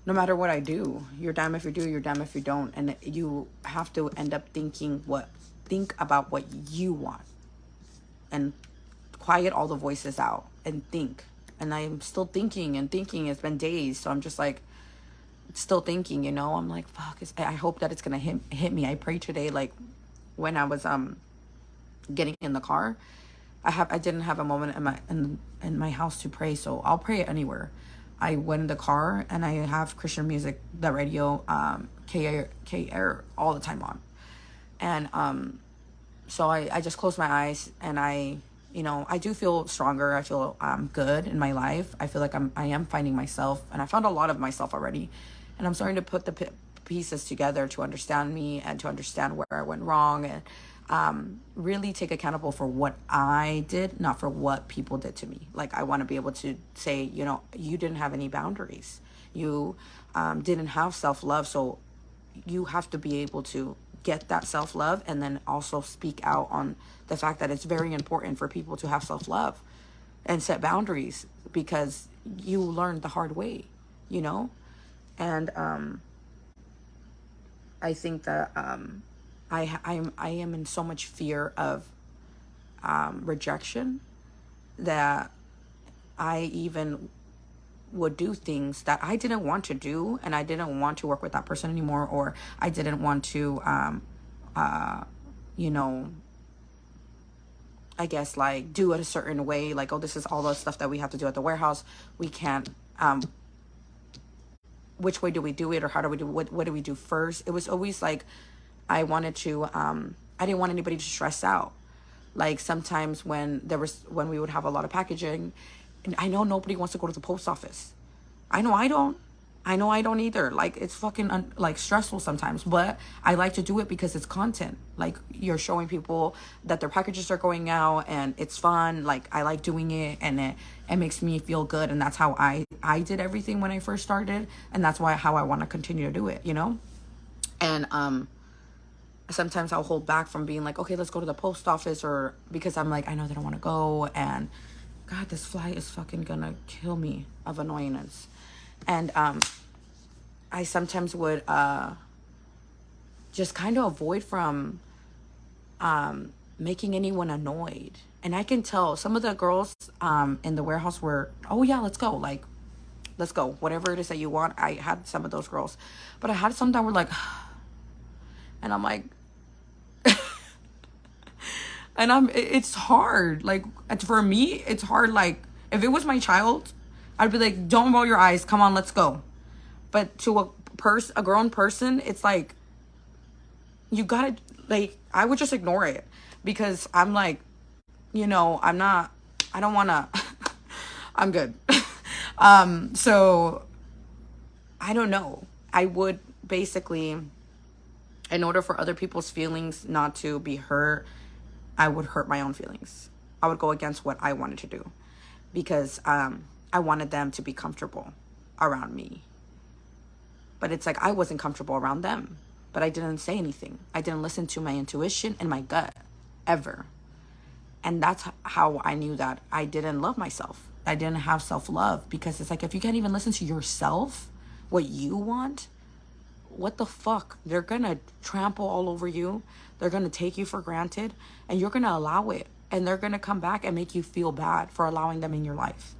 no matter what I do, you're damn if you do, you're damn if you don't. And you have to end up think about what you want and quiet all the voices out and think. And I'm still thinking and thinking. It's been days. So I'm just like, still thinking, I'm like, fuck, I hope that it's going to hit me. I prayed today, like when I was, getting in the car, I didn't have a moment in my house to pray. So I'll pray anywhere. I went in the car and I have Christian music, the radio, KR all the time on. And, so I just closed my eyes and I do feel stronger. I feel good in my life. I feel like I am finding myself, and I found a lot of myself already. And I'm starting to put the pieces together to understand me and to understand where I went wrong, and really take accountable for what I did, not for what people did to me. Like, I want to be able to say, you didn't have any boundaries. You didn't have self-love. So you have to be able to get that self-love and then also speak out on the fact that it's very important for people to have self-love and set boundaries, because you learned the hard way, and I think that I am in so much fear of rejection that I even would do things that I didn't want to do, and I didn't want to work with that person anymore, or I didn't want to I guess like do it a certain way, like, oh, this is all the stuff that we have to do at the warehouse, we can't, which way do we do it, or how do we do what do we do first? It was always like I wanted to I didn't want anybody to stress out. Like, sometimes when we would have a lot of packaging, and I know nobody wants to go to the post office. I know I don't either. Like, it's fucking like stressful sometimes, but I like to do it because it's content. Like, you're showing people that their packages are going out and it's fun. Like, I like doing it, and it makes me feel good. And that's how I did everything when I first started. And that's how I want to continue to do it, And, sometimes I'll hold back from being like, okay, let's go to the post office, or because I'm like, I know they don't want to go, and God, this fly is fucking gonna kill me of annoyance. And I sometimes would just kind of avoid from making anyone annoyed. And I can tell some of the girls in the warehouse were, oh yeah, let's go, like, let's go, whatever it is that you want. I had some of those girls, but I had some that were like, and I'm like, and it's hard. Like, for me, it's hard. Like, if it was my child, I'd be like, don't roll your eyes, come on, let's go. But to a grown person, it's like, you gotta, like, I would just ignore it, because I'm like, I don't wanna, I'm good. So I don't know. I would basically, in order for other people's feelings not to be hurt, I would hurt my own feelings. I would go against what I wanted to do, because I wanted them to be comfortable around me. But it's like I wasn't comfortable around them, but I didn't say anything. I didn't listen to my intuition and my gut, ever. And that's how I knew that I didn't love myself. I didn't have self-love, because it's like, if you can't even listen to yourself, what you want, what the fuck? They're gonna trample all over you. They're gonna take you for granted, and you're gonna allow it. And they're gonna come back and make you feel bad for allowing them in your life.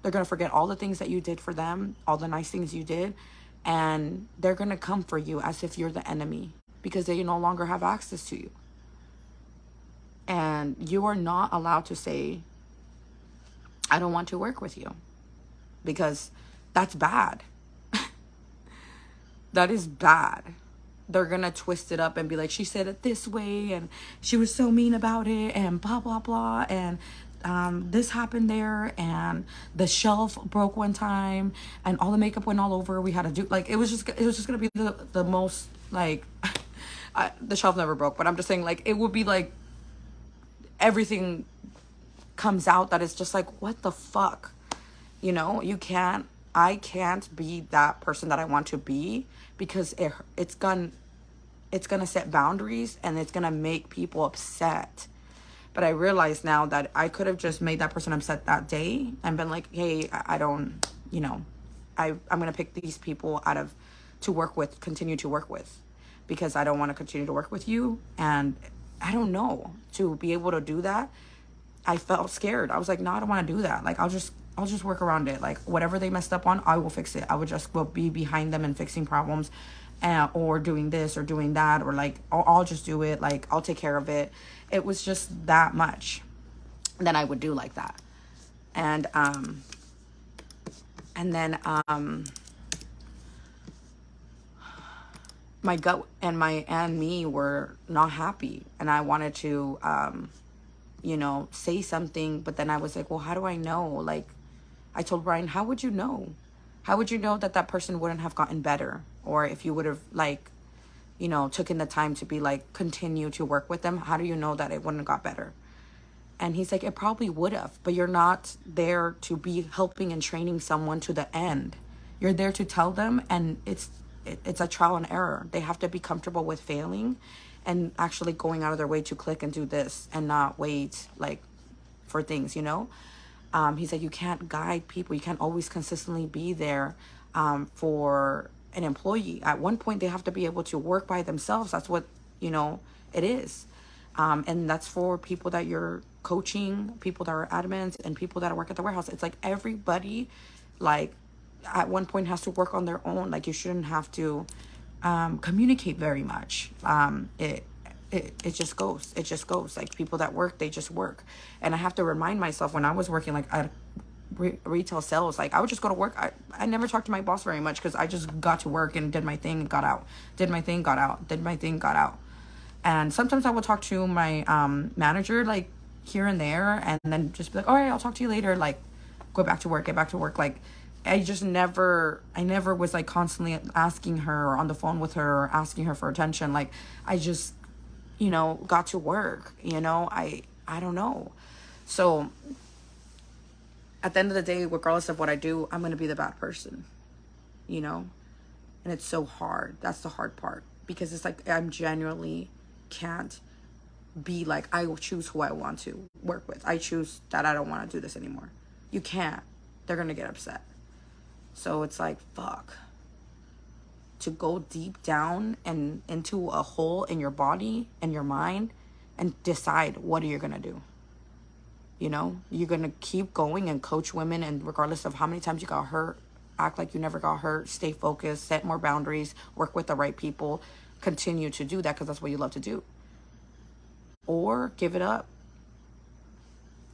They're gonna forget all the things that you did for them, all the nice things you did, and they're gonna come for you as if you're the enemy, because they no longer have access to you. And you are not allowed to say, I don't want to work with you, because that's bad. That is bad. They're gonna twist it up and be like, she said it this way, and she was so mean about it, and blah blah blah, and this happened there, and the shelf broke one time, and all the makeup went all over. We had to do, like, it was just gonna be the most, like, the shelf never broke, but I'm just saying, like, it would be like everything comes out that is just like, what the fuck, I can't be that person that I want to be, because it's gonna set boundaries, and it's gonna make people upset. But I realize now that I could have just made that person upset that day and been like, hey, I don't, I'm going to pick these people out of to work with, continue to work with, because I don't want to continue to work with you. And I don't know, to be able to do that, I felt scared. I was like, no, I don't want to do that. Like, I'll just work around it. Like, whatever they messed up on, I will fix it. I would just will be behind them and fixing problems, or doing this or doing that, or like, I'll just do it. Like, I'll take care of it. It was just that much that I would do like that. And then my gut and me were not happy, and I wanted to you know, say something, but then I was like, well, how do I know? Like, I told Brian, how would you know? How would you know that that person wouldn't have gotten better? Or if you would have, like, you know, taken the time to be like, continue to work with them, how do you know that it wouldn't have got better? And he's like, it probably would have, but you're not there to be helping and training someone to the end. You're there to tell them, and it's a trial and error. They have to be comfortable with failing and actually going out of their way to click and do this, and not wait like for things, you know? He said, you can't guide people. You can't always consistently be there for an employee. At one point, they have to be able to work by themselves. That's what, you know, it is. And that's for people that you're coaching, people that are admins, and people that work at the warehouse. It's like everybody, like, at one point has to work on their own. Like, you shouldn't have to communicate very much. It just goes. It just goes. Like, people that work, they just work. And I have to remind myself, when I was working like at retail sales, like, I would just go to work. I never talked to my boss very much, because I just got to work and did my thing and got out. Did my thing, got out. Did my thing, got out. And sometimes I would talk to my manager, like, here and there, and then just be like, all right, I'll talk to you later. Like, go back to work, get back to work. Like, I never was like constantly asking her, or on the phone with her, or asking her for attention. Like, I just, you know, got to work, you know, I don't know. So at the end of the day, regardless of what I do, I'm going to be the bad person, you know? And it's so hard. That's the hard part, because it's like, I'm genuinely can't be like, I will choose who I want to work with. I choose that I don't want to do this anymore. You can't. They're going to get upset. So it's like, fuck. To go deep down and into a hole in your body and your mind and decide what are you going to do. You know, you're going to keep going and coach women, and regardless of how many times you got hurt, act like you never got hurt, stay focused, set more boundaries, work with the right people, continue to do that because that's what you love to do. Or give it up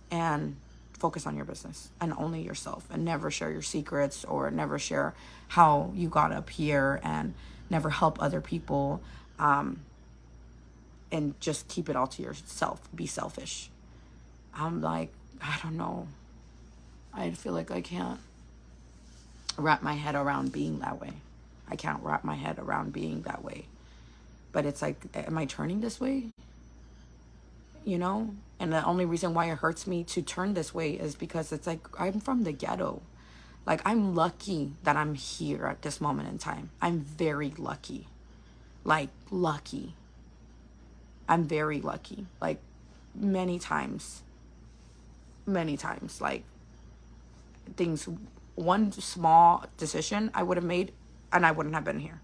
and focus on your business and only yourself, and never share your secrets, or never share how you got up here, and never help other people, and just keep it all to yourself. Be selfish. I'm like, I don't know. I feel like I can't wrap my head around being that way. I can't wrap my head around being that way. But it's like, am I turning this way? You know? And the only reason why it hurts me to turn this way is because it's like, I'm from the ghetto. Like, I'm lucky that I'm here at this moment in time. I'm very lucky. Like, lucky. I'm very lucky. Like, many times. Like, things, one small decision I would have made, and I wouldn't have been here.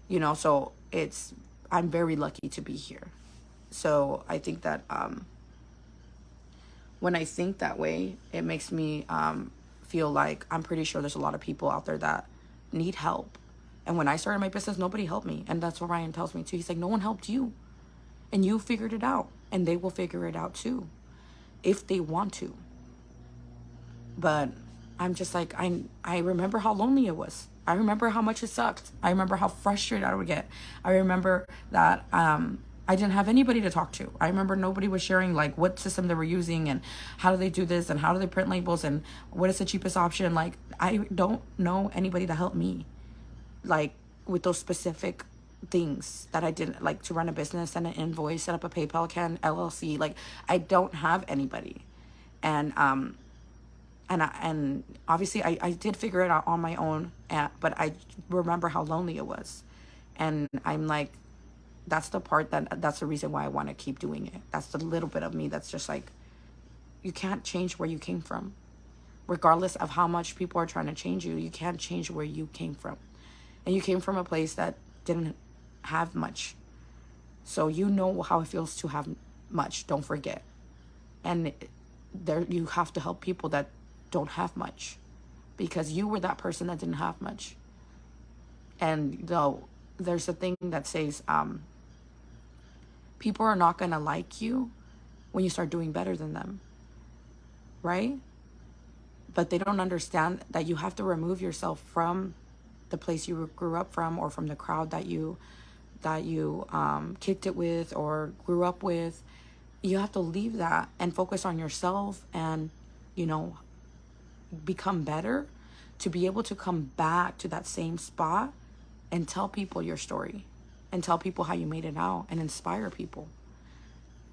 You know, so I'm very lucky to be here. So I think that when I think that way, it makes me feel like I'm pretty sure there's a lot of people out there that need help. And when I started my business, nobody helped me. And that's what Ryan tells me too. He's like, no one helped you. And you figured it out. And they will figure it out too, if they want to. But I'm just like, I remember how lonely it was. I remember how much it sucked. I remember how frustrated I would get. I remember that I didn't have anybody to talk to. I remember nobody was sharing like what system they were using, and how do they do this, and how do they print labels, and what is the cheapest option. Like, I don't know anybody to help me, like, with those specific things that I didn't, like, to run a business, send an invoice, set up a PayPal account, LLC. Like, I don't have anybody. And obviously I did figure it out on my own, but I remember how lonely it was. And I'm like, that's the part that's the reason why I want to keep doing it. That's the little bit of me that's just like, you can't change where you came from. regardless of how much people are trying to change you, you can't change where you came from. And you came from a place that didn't have much. So you know how it feels to have much, don't forget. And there, you have to help people that don't have much, because you were that person that didn't have much. And though there's a thing that says, people are not gonna like you when you start doing better than them, right? But they don't understand that you have to remove yourself from the place you grew up from, or from the crowd that you kicked it with or grew up with. You have to leave that and focus on yourself and, you know, become better to be able to come back to that same spot and tell people your story and tell people how you made it out and inspire people.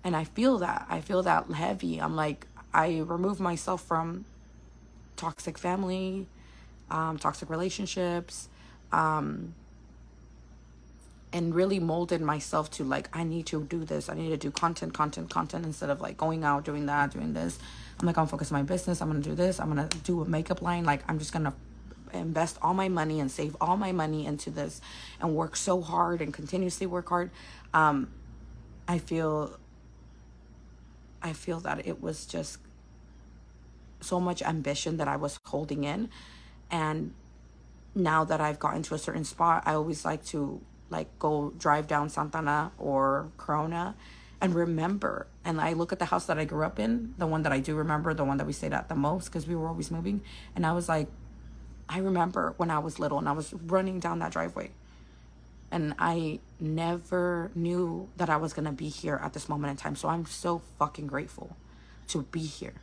And I feel that heavy. I'm like, I remove myself from toxic family, toxic relationships, and really molded myself to like, I need to do this. I need to do content instead of like going out, doing that, doing this. I'm like, I'm focused on my business. I'm going to do this. I'm going to do a makeup line. Like, I'm just going to invest all my money and save all my money into this and work so hard and continuously work hard. I feel that it was just so much ambition that I was holding in. And now that I've gotten to a certain spot, I always like to like go drive down Santana or Corona and remember. And I look at the house that I grew up in, the one that I do remember, the one that we stayed at the most because we were always moving. And I was like, I remember when I was little and I was running down that driveway. And I never knew that I was going to be here at this moment in time. So I'm so fucking grateful to be here.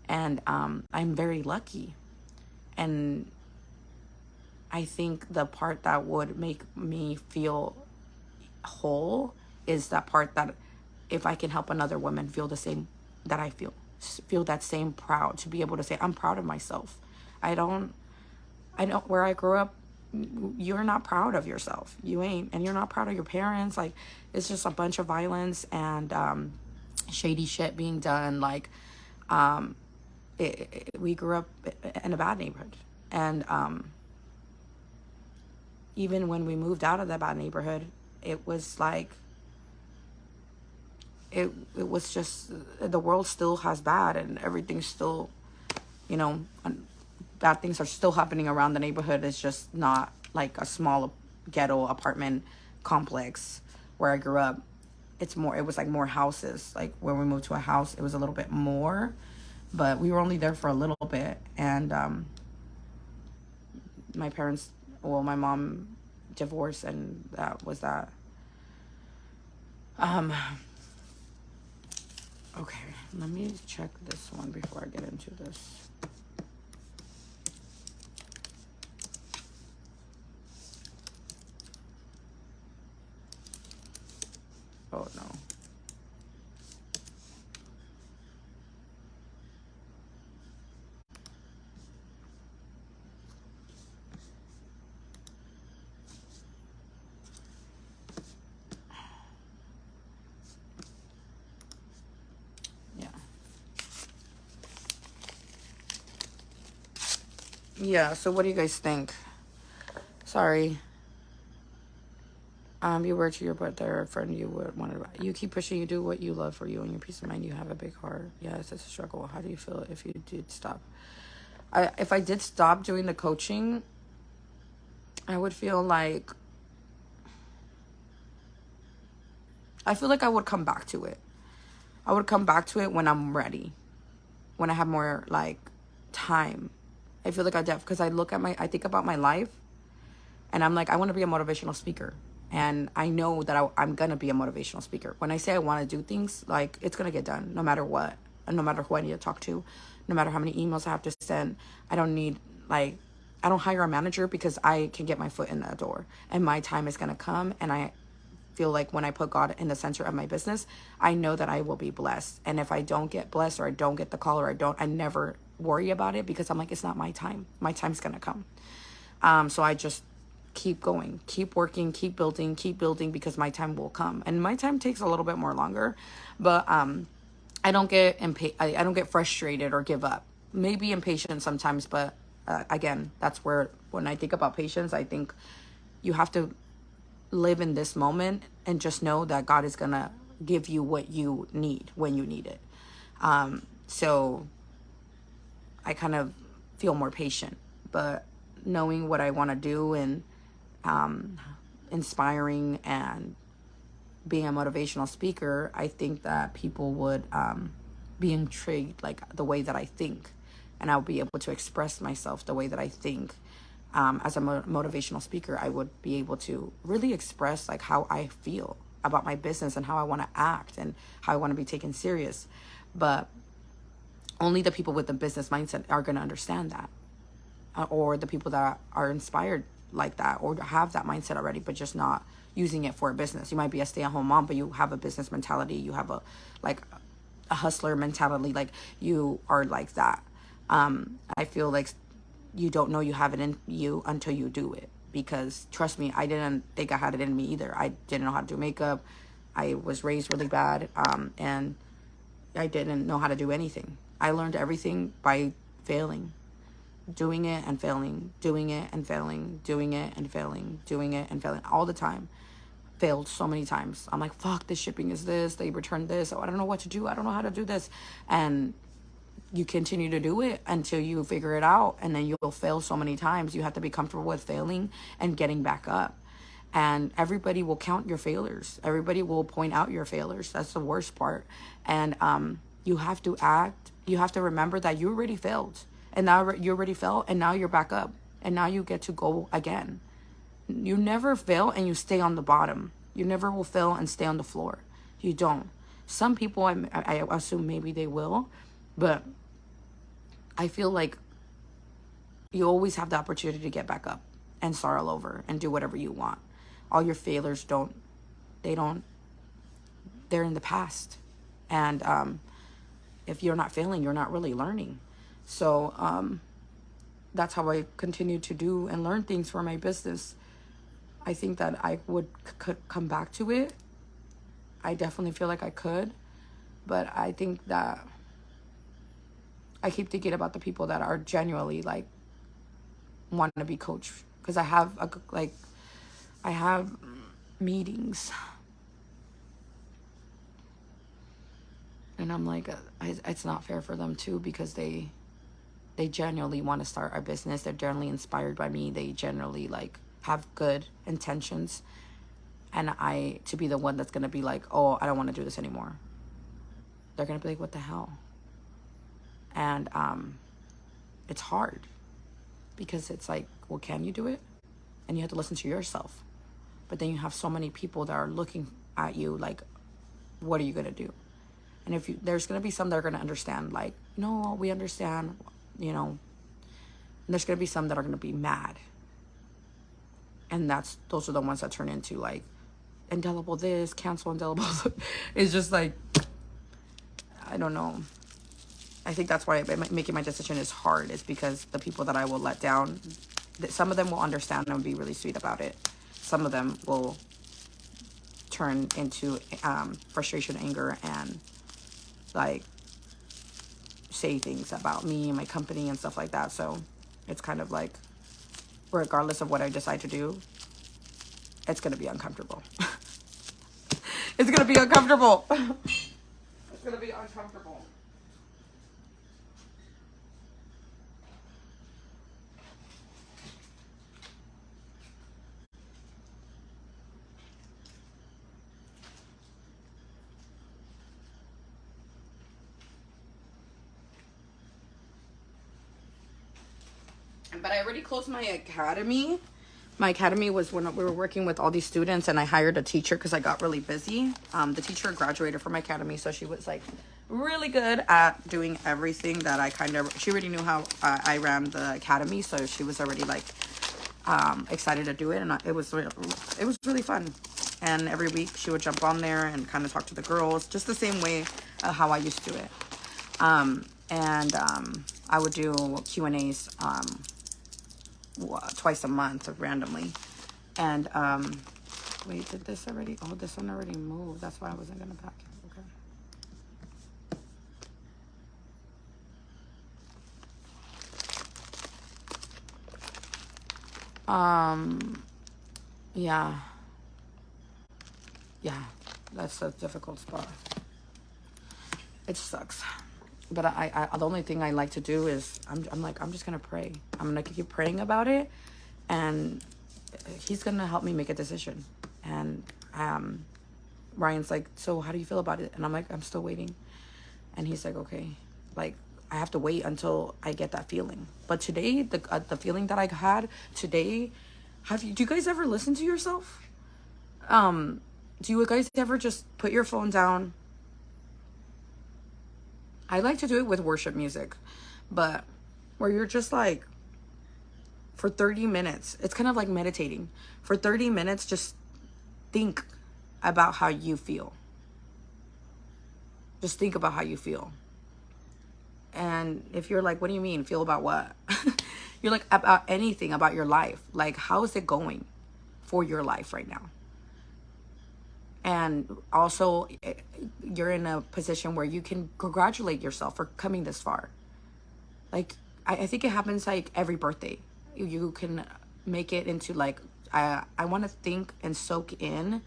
And I'm very lucky. And I think the part that would make me feel whole is that part that if I can help another woman feel the same that I feel that same proud, to be able to say, I'm proud of myself. I know where I grew up, you're not proud of yourself. You ain't. And you're not proud of your parents. Like, it's just a bunch of violence and shady shit being done. Like, we grew up in a bad neighborhood. And even when we moved out of that bad neighborhood, it was like, it was just, the world still has bad and everything's still, you know, bad things are still happening around the neighborhood. It's just not like a small ghetto apartment complex where I grew up. It was like more houses. Like when we moved to a house, it was a little bit more, but we were only there for a little bit. And my mom divorced, and that was that. Okay, let me check this one before I get into this. Oh no. Yeah, so what do you guys think? Sorry. You were to your brother, friend you would want to. You keep pushing. You do what you love for you and your peace of mind. You have a big heart. Yes, it's a struggle. How do you feel if you did stop? If I did stop doing the coaching, I would feel like, I feel like I would come back to it. I would come back to it when I'm ready, when I have more like time. I feel like I def, because I think about my life, and I'm like, I want to be a motivational speaker. And I know that I'm going to be a motivational speaker. When I say I want to do things, like, it's going to get done no matter what. And no matter who I need to talk to, no matter how many emails I have to send. I don't hire a manager because I can get my foot in that door. And my time is going to come. And I feel like when I put God in the center of my business, I know that I will be blessed. And if I don't get blessed, or I don't get the call, or I never worry about it, because I'm like, it's not my time. My time's going to come. So I just keep going, keep working, keep building, because my time will come. And my time takes a little bit more longer, but I don't get frustrated or give up. maybe impatient sometimes, but again, that's where, when I think about patience, I think you have to live in this moment and just know that God is going to give you what you need when you need it. So I kind of feel more patient, but knowing what I want to do, and inspiring and being a motivational speaker, I think that people would be intrigued, like the way that I think, and I'll be able to express myself the way that I think. As a motivational speaker, I would be able to really express like how I feel about my business and how I want to act and how I want to be taken serious. But only the people with the business mindset are going to understand that, or the people that are inspired like that, or have that mindset already, but just not using it for a business. You might be a stay-at-home mom, but you have a business mentality. You have a hustler mentality. Like, you are like that. I feel like you don't know you have it in you until you do it. Because trust me, I didn't think I had it in me either. I didn't know how to do makeup. I was raised really bad, and I didn't know how to do anything. I learned everything by failing. Doing it and failing, doing it and failing, doing it and failing, doing it and failing all the time. Failed so many times. I'm like, fuck, this shipping is this, they returned this, oh, I don't know what to do, I don't know how to do this. And you continue to do it until you figure it out, and then you'll fail so many times. You have to be comfortable with failing and getting back up. And everybody will count your failures. Everybody will point out your failures. That's the worst part. And you have to remember that you already failed. And now you already fell, and now you're back up. And now you get to go again. You never fail and you stay on the bottom. You never will fail and stay on the floor. You don't. Some people, I assume maybe they will, but I feel like you always have the opportunity to get back up and start all over and do whatever you want. All your failures they're in the past. And if you're not failing, you're not really learning. So that's how I continue to do and learn things for my business. I think that I could come back to it. I definitely feel like I could. But I think that I keep thinking about the people that are genuinely like want to be coached. Because I have meetings. And I'm like, it's not fair for them too, because they genuinely want to start a business. They're generally inspired by me. They generally like have good intentions. And to be the one that's going to be like, oh, I don't want to do this anymore. They're going to be like, what the hell? And it's hard, because it's like, well, can you do it? And you have to listen to yourself. But then you have so many people that are looking at you like, what are you going to do? And there's going to be some that are going to understand, like, no, we understand, you know. And there's going to be some that are going to be mad. And those are the ones that turn into like indelible this, cancel indelible. It's just like, I don't know. I think that's why making my decision is hard, is because the people that I will let down, some of them will understand and be really sweet about it. Some of them will turn into frustration, anger, and like say things about me and my company and stuff like that. So it's kind of like, regardless of what I decide to do, it's going to be uncomfortable. It's going to be uncomfortable. It's going to be uncomfortable. But I already closed my academy. My academy was when we were working with all these students, and I hired a teacher because I got really busy. The teacher graduated from my academy, so she was like really good at doing everything that she already knew how I ran the academy, so she was already like excited to do it, and it was really fun. And every week she would jump on there and kind of talk to the girls, just the same way how I used to it. I would do Q&As twice a month randomly. And wait, did this already? Oh, this one already moved. That's why I wasn't gonna pack it. Okay. Yeah. Yeah. That's a difficult spot. It sucks. But the only thing I like to do is I'm just gonna pray. I'm gonna keep praying about it, and he's gonna help me make a decision. And Ryan's like, so how do you feel about it? And I'm like, I'm still waiting. And he's like, okay, like I have to wait until I get that feeling. But today, the feeling that I had today, do you guys ever listen to yourself? Do you guys ever just put your phone down? I like to do it with worship music, but where you're just like, for 30 minutes, it's kind of like meditating. For 30 minutes, just think about how you feel. Just think about how you feel. And if you're like, what do you mean? Feel about what? You're like, about anything about your life. Like, how is it going for your life right now? And also, you're in a position where you can congratulate yourself for coming this far. Like, I think it happens like every birthday. You can make it into like, I want to think and soak into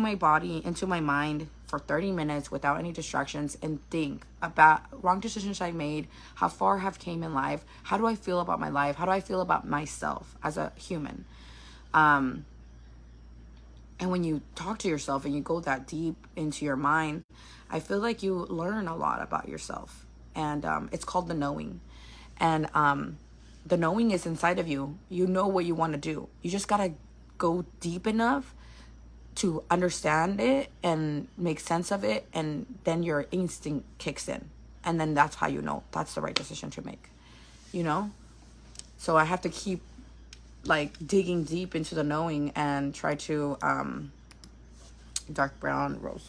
my body, into my mind for 30 minutes without any distractions, and think about wrong decisions I made, how far I have came in life, how do I feel about my life, how do I feel about myself as a human. And when you talk to yourself and you go that deep into your mind, I feel like you learn a lot about yourself. And it's called the knowing. And the knowing is inside of you. You know what you want to do. You just got to go deep enough to understand it and make sense of it. And then your instinct kicks in. And then that's how you know that's the right decision to make. You know? So I have to keep like digging deep into the knowing and try to dark brown rose